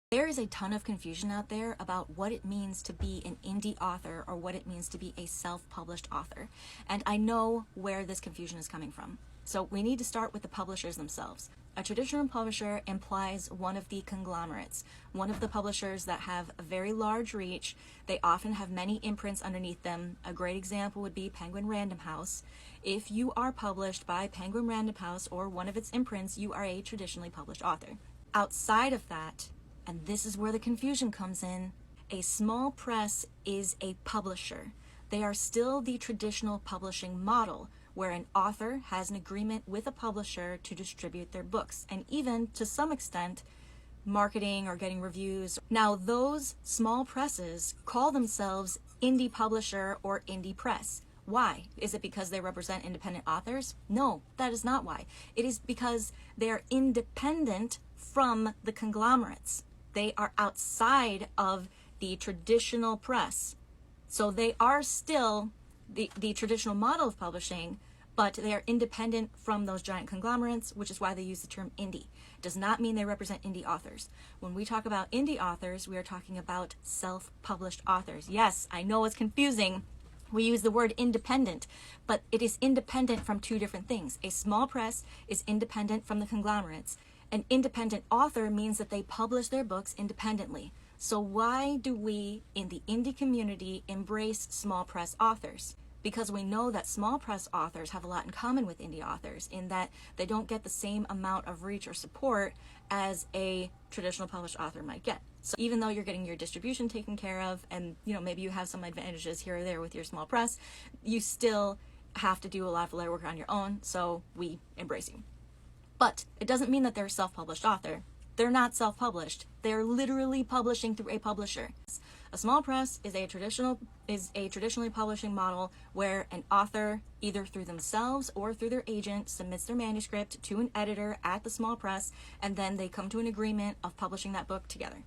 There is a ton of confusion out there about what it means to be an indie author or what it means to be a self-published author. And I know where this confusion is coming from. So we need to start with the publishers themselves. A traditional publisher implies one of the conglomerates, one of the publishers that have a very large reach. They often have many imprints underneath them. A great example would be Penguin Random House. If you are published by Penguin Random House or one of its imprints, you are a traditionally published author. Outside of that, and this is where the confusion comes in, a small press is a publisher. They are still the traditional publishing model, where an author has an agreement with a publisher to distribute their books, and even, to some extent, marketing or getting reviews. Now, those small presses call themselves indie publisher or indie press. Why? Is it because they represent independent authors? No, that is not why. It is because they are independent from the conglomerates. They are outside of the traditional press. So they are still the traditional model of publishing, but they are independent from those giant conglomerates, which is why they use the term indie. It does not mean they represent indie authors. When we talk about indie authors, we are talking about self-published authors. Yes, I know it's confusing. We use the word independent, but it is independent from two different things. A small press is independent from the conglomerates. An independent author means that they publish their books independently. So why do we in the indie community embrace small press authors? Because we know that small press authors have a lot in common with indie authors in that they don't get the same amount of reach or support as a traditional published author might get. So even though you're getting your distribution taken care of and maybe you have some advantages here or there with your small press, you still have to do a lot of legwork on your own, so we embrace you. But it doesn't mean that they're a self-published author. They're not self-published. They're literally publishing through a publisher. A small press is a traditionally publishing model where an author, either through themselves or through their agent, submits their manuscript to an editor at the small press, and then they come to an agreement of publishing that book together.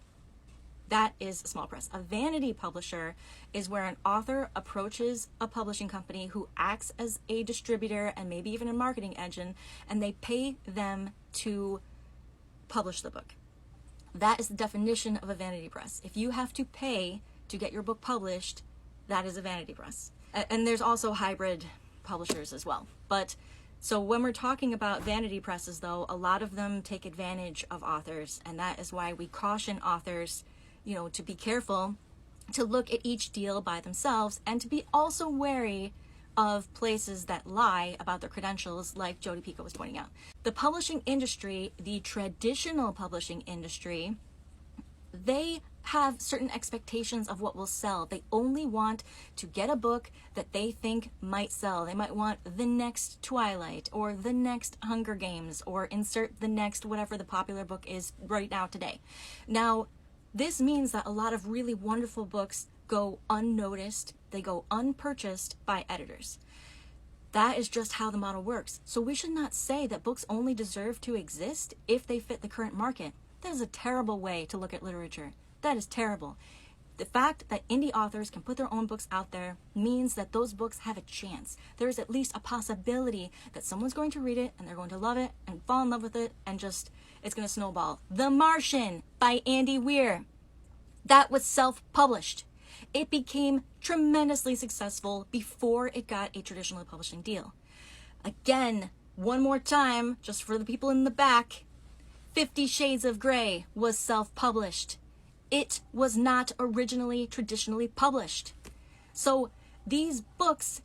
That is a small press. A vanity publisher is where an author approaches a publishing company who acts as a distributor and maybe even a marketing engine, and they pay them to publish the book. That is the definition of a vanity press. If you have to pay to get your book published, that is a vanity press. And there's also hybrid publishers as well. But so when we're talking about vanity presses, though, a lot of them take advantage of authors, and that is why we caution authors to be careful, to look at each deal by themselves, and to be also wary of places that lie about their credentials, like Jodi Picoult was pointing out. The publishing industry, the traditional publishing industry, they have certain expectations of what will sell. They only want to get a book that they think might sell. They might want the next Twilight or the next Hunger Games or insert the next whatever the popular book is right now today. Now, this means that a lot of really wonderful books go unnoticed, they go unpurchased by editors. That is just how the model works. So we should not say that books only deserve to exist if they fit the current market. That is a terrible way to look at literature. That is terrible. The fact that indie authors can put their own books out there means that those books have a chance. There is at least a possibility that someone's going to read it and they're going to love it and fall in love with it and just, it's going to snowball. The Martian by Andy Weir. That was self-published. It became tremendously successful before it got a traditional publishing deal. Again, one more time, just for the people in the back, 50 Shades of Grey was self-published. It was not originally traditionally published. So these books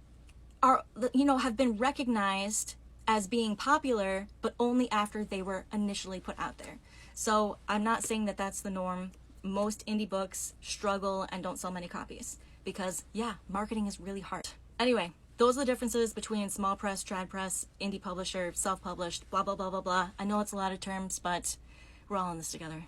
are, have been recognized as being popular, but only after they were initially put out there. So I'm not saying that that's the norm. Most indie books struggle and don't sell many copies because, marketing is really hard. Anyway, those are the differences between small press, trad press, indie publisher, self-published, blah, blah, blah, blah, blah. I know it's a lot of terms, but we're all in this together.